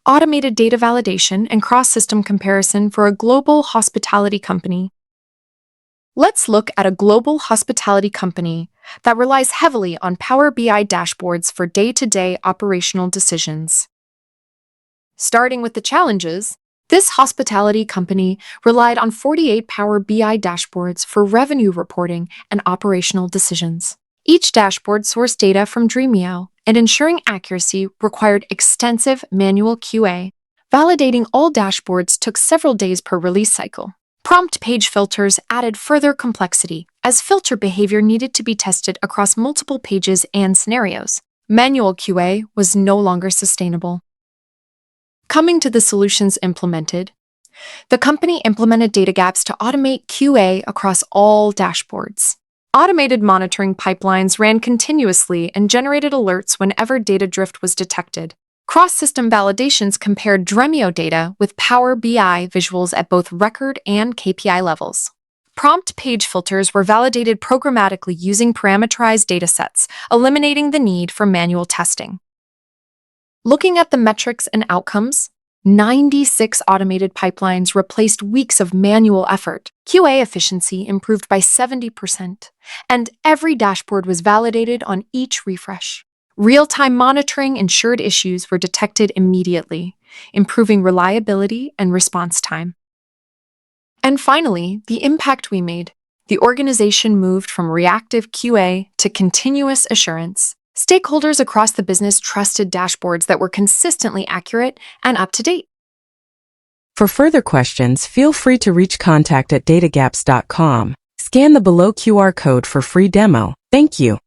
automated data validation and cross-system comparison for a global hospitality company. Let's look at a global hospitality company that relies heavily on Power BI dashboards for day-to-day operational decisions. Starting with the challenges, this hospitality company relied on 48 Power BI dashboards for revenue reporting and operational decisions. Each dashboard sourced data from Dremio, and ensuring accuracy required extensive manual QA. Validating all dashboards took several days per release cycle. Prompt page filters added further complexity, as filter behavior needed to be tested across multiple pages and scenarios. Manual QA was no longer sustainable. Coming to the solutions implemented, the company implemented Datagaps to automate QA across all dashboards. Automated monitoring pipelines ran continuously and generated alerts whenever data drift was detected. Cross-system validations compared Dremio data with Power BI visuals at both record and KPI levels. Prompt page filters were validated programmatically using parameterized datasets, eliminating the need for manual testing. Looking at the metrics and outcomes, 96 automated pipelines replaced weeks of manual effort. QA efficiency improved by 70%, and every dashboard was validated on each refresh. Real-time monitoring ensured issues were detected immediately, improving reliability and response time. And finally, the impact we made. The organization moved from reactive QA to continuous assurance. Stakeholders across the business trusted dashboards that were consistently accurate and up to date. For further questions, feel free to reach contact@datagaps.com. Scan the below QR code for free demo. Thank you.